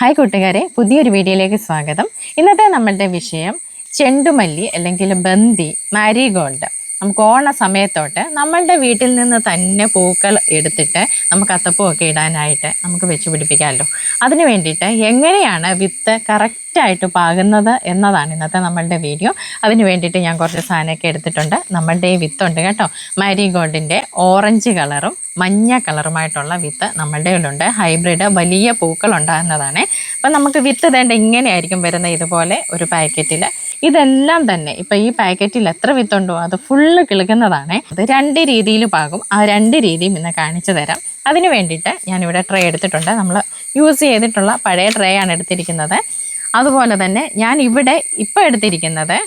Hi കൂട്ടുകാരെ, പുതിയൊരു വീഡിയോയിലേക്ക് സ്വാഗതം. ഇന്നത്തെ നമ്മളുടെ വിഷയം ചെണ്ടുമല്ലി അല്ലെങ്കിൽ ബന്തി, മാരിഗോൾഡ്. നമുക്ക് ഓണ സമയത്തോട്ട് നമ്മളുടെ വീട്ടിൽ നിന്ന് തന്നെ പൂക്കൾ എടുത്തിട്ട് നമുക്ക് അത്തപ്പൂവൊക്കെ ഇടാനായിട്ട് നമുക്ക് വെച്ച് പിടിപ്പിക്കാമല്ലോ. അതിന് വേണ്ടിയിട്ട് എങ്ങനെയാണ് വിത്ത് കറക്റ്റായിട്ട് പാകുന്നത് എന്നതാണ് ഇന്നത്തെ നമ്മളുടെ വീഡിയോ. അതിന് വേണ്ടിയിട്ട് ഞാൻ കുറച്ച് സാധനമൊക്കെ എടുത്തിട്ടുണ്ട്. നമ്മളുടെ ഈ വിത്തുണ്ട് കേട്ടോ, മാരിഗോൾഡിൻ്റെ ഓറഞ്ച് കളറും മഞ്ഞ കളറുമായിട്ടുള്ള വിത്ത് നമ്മളുടെ കയ്യിലുണ്ട്. ഹൈബ്രിഡ് വലിയ പൂക്കൾ ഉണ്ടാകുന്നതാണ്. അപ്പം നമുക്ക് വിത്ത് വേണ്ട ഇങ്ങനെയായിരിക്കും വരുന്നത്, ഇതുപോലെ ഒരു പാക്കറ്റിൽ. ഇതെല്ലാം തന്നെ ഇപ്പം ഈ പാക്കറ്റിൽ എത്ര വിത്തുണ്ടോ അത് ഫുള്ള് കിളുക്കുന്നതാണ്. അത് രണ്ട് രീതിയിൽ പാകും. ആ രണ്ട് രീതിയും ഇന്ന് കാണിച്ചു തരാം. അതിന് വേണ്ടിയിട്ട് ഞാനിവിടെ ട്രേ എടുത്തിട്ടുണ്ട്. നമ്മൾ യൂസ് ചെയ്തിട്ടുള്ള പഴയ ട്രേ ആണ് എടുത്തിരിക്കുന്നത്. അതുപോലെ തന്നെ ഞാൻ ഇവിടെ ഇപ്പോൾ എടുത്തിരിക്കുന്നത്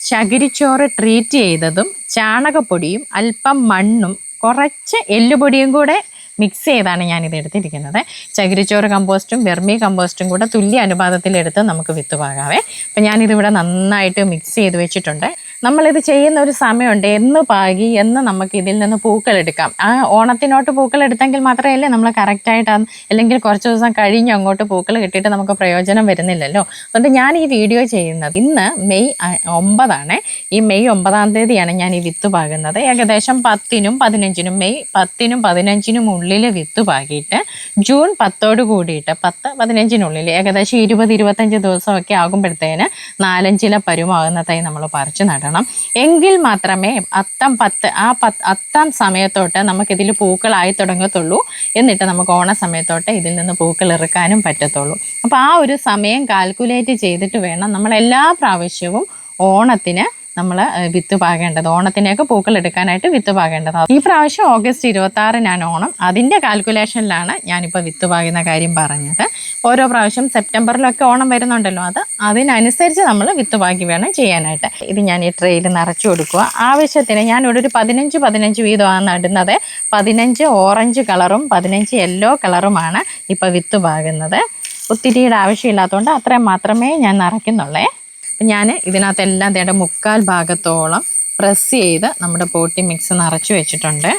ചകിരിച്ചോറ് ട്രീറ്റ് ചെയ്തതും ചാണകപ്പൊടിയും അല്പം മണ്ണും കുറച്ച് എല്ലുപൊടിയും കൂടെ മിക്സ് ചെയ്താണ് ഞാനിത് എടുത്തിരിക്കുന്നത്. ചകിരിച്ചോറ് കമ്പോസ്റ്റും വെർമി കമ്പോസ്റ്റും കൂടെ തുല്യ അനുപാതത്തിലെടുത്ത് നമുക്ക് വിത്ത് പാകാവേ. അപ്പം ഞാനിതിവിടെ നന്നായിട്ട് മിക്സ് ചെയ്ത് വെച്ചിട്ടുണ്ട്. നമ്മളിത് ചെയ്യുന്ന ഒരു സമയമുണ്ട്, എന്ന് പാകി എന്ന് നമുക്ക് ഇതിൽ നിന്ന് പൂക്കളെടുക്കാം. ആ ഓണത്തിനോട്ട് പൂക്കളെടുത്തെങ്കിൽ മാത്രമല്ലേ നമ്മൾ കറക്റ്റായിട്ട്, അല്ലെങ്കിൽ കുറച്ച് ദിവസം കഴിഞ്ഞ് അങ്ങോട്ട് പൂക്കൾ കിട്ടിയിട്ട് നമുക്ക് പ്രയോജനം വരുന്നില്ലല്ലോ. അതുകൊണ്ട് ഞാൻ ഈ വീഡിയോ ചെയ്യുന്നത് ഇന്ന് മെയ് 9 ഈ മെയ് 9 ഞാൻ ഈ വിത്ത് പാകുന്നത്. ഏകദേശം 10-നും 15-നും മെയ് 10-നും 15-നും ഉള്ളിൽ വിത്ത് പാകിയിട്ട് ജൂൺ 10 കൂടിയിട്ട് 10-15 ഏകദേശം 20-25 ദിവസമൊക്കെ ആകുമ്പോഴത്തേന് 4-5 ഇല പരുമാകുന്ന തൈ നമ്മൾ പറിച്ചു നടണം. എങ്കിൽ മാത്രമേ അത്തം സമയത്തോട്ട് നമുക്കിതിൽ പൂക്കളായി തുടങ്ങത്തുള്ളൂ. എന്നിട്ട് നമുക്ക് ഓണ സമയത്തോട്ട് ഇതിൽ നിന്ന് പൂക്കൾ ഇറക്കാനും പറ്റത്തുള്ളൂ. അപ്പോൾ ആ ഒരു സമയം കാൽക്കുലേറ്റ് ചെയ്തിട്ട് വേണം നമ്മൾ എല്ലാ പ്രാവശ്യവും ഓണത്തിന് നമ്മൾ വിത്ത് പാകേണ്ടത്. ഓണത്തിനൊക്കെ പൂക്കൾ എടുക്കാനായിട്ട് വിത്ത് പാകേണ്ടത്. ഈ പ്രാവശ്യം ഓഗസ്റ്റ് 26 ഓണം. അതിൻ്റെ കാൽക്കുലേഷനിലാണ് ഞാനിപ്പോൾ വിത്ത് പാകുന്ന കാര്യം പറഞ്ഞത്. ഓരോ പ്രാവശ്യം സെപ്റ്റംബറിലൊക്കെ ഓണം വരുന്നുണ്ടല്ലോ, അതിനനുസരിച്ച് നമ്മൾ വിത്ത് പാകി വേണം ചെയ്യാനായിട്ട്. ഇത് ഞാൻ ഈ ട്രെയിൽ നിറച്ചു കൊടുക്കുക. ആവശ്യത്തിന് ഞാനിവിടെ ഒരു 15 വീതമാണ് നടുന്നത്. 15 ഓറഞ്ച് കളറും 15 യെല്ലോ കളറുമാണ് ഇപ്പോൾ വിത്ത് പാകുന്നത്. ഒത്തിരിയുടെ ആവശ്യമില്ലാത്തതുകൊണ്ട് അത്രയും മാത്രമേ ഞാൻ നിറയ്ക്കുന്നുള്ളേ. ഞാൻ ഇതിനകത്തെല്ലാം തേണ്ട 3/4 ഭാഗത്തോളം പ്രസ് ചെയ്ത് നമ്മുടെ പോട്ടി മിക്സ് നിറച്ച് വെച്ചിട്ടുണ്ട്.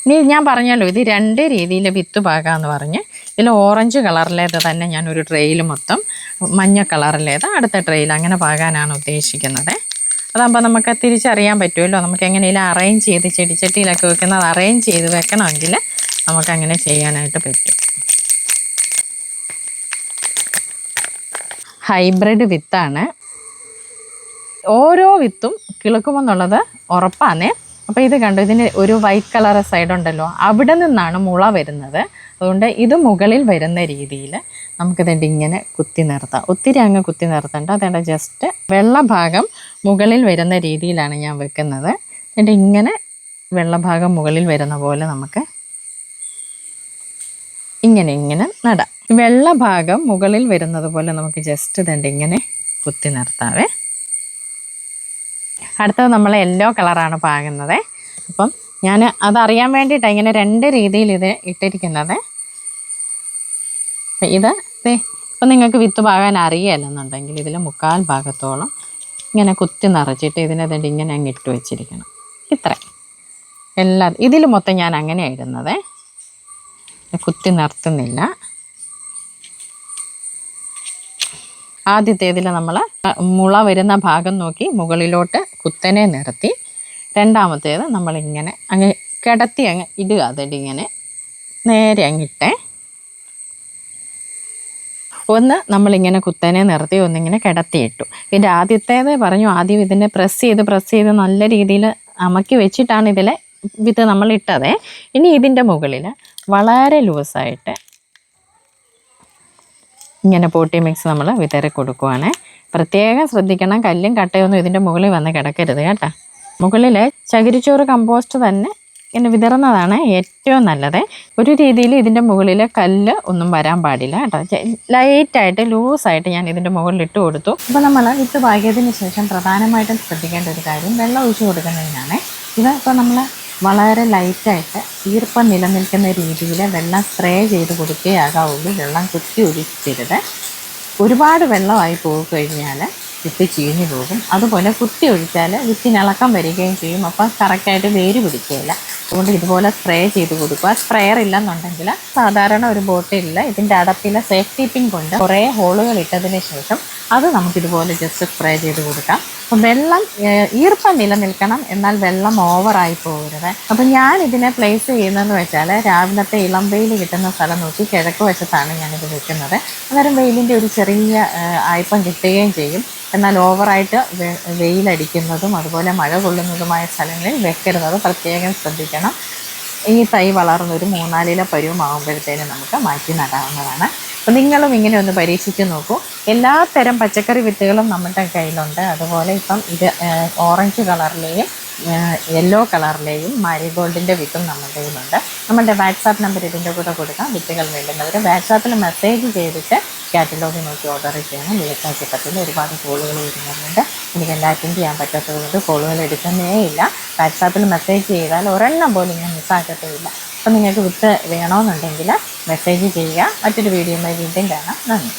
ഇനി ഞാൻ പറഞ്ഞല്ലോ, ഇത് രണ്ട് രീതിയിൽ വിത്ത് പാകാമെന്ന് പറഞ്ഞ്. ഇതിൽ ഓറഞ്ച് കളറിലേത് തന്നെ ഞാനൊരു ട്രെയിൽ മൊത്തം, മഞ്ഞ കളറിലേത് അടുത്ത ട്രെയിൽ, അങ്ങനെ പാകാനാണ് ഉദ്ദേശിക്കുന്നത്. അതാകുമ്പോൾ നമുക്ക് തിരിച്ചറിയാൻ പറ്റുമല്ലോ. നമുക്ക് എങ്ങനെയെങ്കിലും അറേഞ്ച് ചെയ്ത് ചെടിച്ചട്ടിയിലൊക്കെ വെക്കുന്നത് അറേഞ്ച് ചെയ്ത് വെക്കണമെങ്കിൽ നമുക്കങ്ങനെ ചെയ്യാനായിട്ട് പറ്റും. ഹൈബ്രിഡ് വിത്താണ്. ഓരോ വിത്തും കിളുക്കുമെന്നുള്ളത് ഉറപ്പാണ്. അപ്പോൾ ഇത് കണ്ടു, ഇതിന് ഒരു വൈറ്റ് കളർ സൈഡ് ഉണ്ടല്ലോ, അവിടെ നിന്നാണ് മുള വരുന്നത്. അതുകൊണ്ട് ഇത് മുകളിൽ വരുന്ന രീതിയിൽ നമുക്കിതിൻ്റെ ഇങ്ങനെ കുത്തി നിർത്താം. ഒത്തിരി അങ്ങ് കുത്തി നിർത്തണ്ട. അതേണ്ട ജസ്റ്റ് വെള്ള ഭാഗം മുകളിൽ വരുന്ന രീതിയിലാണ് ഞാൻ വെക്കുന്നത്. എന്നിട്ട് ഇങ്ങനെ വെള്ളഭാഗം മുകളിൽ വരുന്ന പോലെ നമുക്ക് ഇങ്ങനെ നടാം. വെള്ള ഭാഗം മുകളിൽ വരുന്നത് പോലെ നമുക്ക് ജസ്റ്റ് ഇതുണ്ട് ഇങ്ങനെ കുത്തി നിർത്താവേ. അടുത്തത് നമ്മൾ യെല്ലോ കളറാണ് പാകുന്നത്. അപ്പം ഞാൻ അതറിയാൻ വേണ്ടിയിട്ടാണ് ഇങ്ങനെ രണ്ട് രീതിയിൽ ഇത് ഇട്ടിരിക്കുന്നത്. ഇത് ഇപ്പം നിങ്ങൾക്ക് വിത്ത് പാകാൻ അറിയില്ലെന്നുണ്ടെങ്കിൽ ഇതിൽ 3/4 ഭാഗത്തോളം ഇങ്ങനെ കുത്തി നിറച്ചിട്ട് ഇതിനകത്ത് ഇങ്ങനെ അങ്ങ് ഇട്ട് വെച്ചിരിക്കണം. ഇത്ര ഇതിൽ മൊത്തം ഞാൻ അങ്ങനെയാണ് ഇടുന്നത്, കുത്തി നിർത്തുന്നില്ല. ആദ്യത്തേതിൽ നമ്മൾ മുള വരുന്ന ഭാഗം നോക്കി മുകളിലോട്ട് കുത്തനെ നിർത്തി. രണ്ടാമത്തേത് നമ്മളിങ്ങനെ അങ്ങ് കിടത്തി അങ്ങ് ഇടുക. അതിങ്ങനെ നേരെ അങ്ങിട്ടേ. ഒന്ന് നമ്മളിങ്ങനെ കുത്തനെ നിർത്തി, ഒന്നിങ്ങനെ കിടത്തിയിട്ടു. ഇതിൻ്റെ ആദ്യത്തേത് പറഞ്ഞു, ആദ്യം ഇതിനെ പ്രസ് ചെയ്ത് നല്ല രീതിയിൽ അമക്കി വെച്ചിട്ടാണ് ഇതിലെ വിത്ത് നമ്മൾ ഇട്ടത്. ഇനി ഇതിൻ്റെ മുകളിൽ വളരെ ലൂസായിട്ട് ഇങ്ങനെ പോട്ടി മിക്സ് നമ്മൾ വിതറി കൊടുക്കുവാണ്. പ്രത്യേകം ശ്രദ്ധിക്കണം, കല്ലും കട്ടയൊന്നും ഇതിൻ്റെ മുകളിൽ വന്ന് കിടക്കരുത് കേട്ടോ. മുകളിൽ ചകിരിച്ചോറ് കമ്പോസ്റ്റ് തന്നെ ഇങ്ങനെ വിതറുന്നതാണ് ഏറ്റവും നല്ലത്. ഒരു രീതിയിൽ ഇതിൻ്റെ മുകളിൽ കല്ല് ഒന്നും വരാൻ പാടില്ല കേട്ടോ. ലൈറ്റായിട്ട് ലൂസായിട്ട് ഞാൻ ഇതിൻ്റെ മുകളിൽ ഇട്ട് കൊടുത്തു. അപ്പോൾ നമ്മൾ വിത്ത് പാകിയതിന് ശേഷം പ്രധാനമായിട്ടും ശ്രദ്ധിക്കേണ്ട ഒരു കാര്യം വെള്ളം ഒഴിച്ച് കൊടുക്കുന്നതിനാണ്. ഇത് ഇപ്പോൾ നമ്മൾ വളരെ ലൈറ്റായിട്ട് ഈർപ്പം നിലനിൽക്കുന്ന രീതിയിൽ വെള്ളം സ്പ്രേ ചെയ്ത് കൊടുക്കുകയാകാവുള്ളൂ. വെള്ളം കുത്തി ഒഴിക്കരുത്. ഒരുപാട് വെള്ളമായി പോയി കഴിഞ്ഞാൽ വിത്ത് ചീഞ്ഞു പോകും. അതുപോലെ കുത്തി ഒഴിച്ചാൽ വിത്തിനിളക്കം വരികയും ചെയ്യും. അപ്പം കറക്റ്റായിട്ട് വേര് പിടിക്കുകയില്ല. അതുകൊണ്ട് ഇതുപോലെ സ്പ്രേ ചെയ്ത് കൊടുക്കുക. സ്പ്രെയർ ഇല്ലെന്നുണ്ടെങ്കിൽ സാധാരണ ഒരു ബോട്ടിലിൽ ഇതിൻ്റെ അടപ്പിലെ സേഫ്റ്റി പിൻ കൊണ്ട് കുറേ ഹോളുകൾ ഇട്ടതിന് ശേഷം അത് നമുക്കിതുപോലെ ജസ്റ്റ് സ്പ്രേ ചെയ്ത് കൊടുക്കാം. അപ്പം വെള്ളം ഈർപ്പം നിലനിൽക്കണം, എന്നാൽ വെള്ളം ഓവറായി പോകരുത്. അപ്പം ഞാൻ ഇതിനെ പ്ലേസ് ചെയ്യുന്നതെന്ന് വെച്ചാൽ രാവിലത്തെ ഇളം വെയിൽ കിട്ടുന്ന സ്ഥലം നോക്കി കിഴക്ക് വശത്താണ് ഞാനിത് വെക്കുന്നത്. അന്നേരം വെയിലിൻ്റെ ഒരു ചെറിയ ആയിപ്പം കിട്ടുകയും ചെയ്യും. എന്നാൽ ഓവറായിട്ട് വെയിലടിക്കുന്നതും അതുപോലെ മഴ കൊള്ളുന്നതുമായ സ്ഥലങ്ങളിൽ വെക്കരുത്. അത് പ്രത്യേകം ശ്രദ്ധിക്കണം. ഈ തൈ വളർന്നൊരു 3-4 ഇല പരുവമാകുമ്പോഴത്തേനും നമുക്ക് മാറ്റി നടാവുന്നതാണ്. അപ്പം നിങ്ങളും ഇങ്ങനെ ഒന്ന് പരീക്ഷിച്ച് നോക്കൂ. എല്ലാ തരം പച്ചക്കറി വിത്തുകളും നമ്മുടെ കയ്യിലുണ്ട്. അതുപോലെ ഇപ്പം ഇത് ഓറഞ്ച് കളറിലെയും യെല്ലോ കളറിലെയും മാരിഗോൾഡിൻ്റെ വിത്തും നമ്മുടെ കയ്യിലുണ്ട്. നമ്മുടെ വാട്സാപ്പ് നമ്പർ ഇതിൻ്റെ കൂടെ കൊടുക്കാം. വിത്തുകൾ വേണ്ടുന്നവർ വാട്സാപ്പിൽ മെസ്സേജ് ചെയ്തിട്ട് കാറ്റലോഗ് നോക്കി ഓർഡർ ചെയ്യണം. വിളിക്കാൻ കിട്ടത്തില്ല, ഒരുപാട് കോളുകൾ വരുന്നുണ്ട്. എനിക്കെല്ലാം അറ്റൻഡ് ചെയ്യാൻ പറ്റാത്തത് കൊണ്ട് കോളുകൾ എടുക്കുന്നേ ഇല്ല. വാട്സാപ്പിൽ മെസ്സേജ് ചെയ്താൽ ഒരെണ്ണം പോലും ഞാൻ മിസ്സാക്കത്തില്ല. അപ്പം നിങ്ങൾക്ക് വിത്ത് വേണമെന്നുണ്ടെങ്കിൽ മെസ്സേജ് ചെയ്യുക. മറ്റൊരു വീഡിയോയുമായി വീണ്ടും കാണാം. നന്ദി.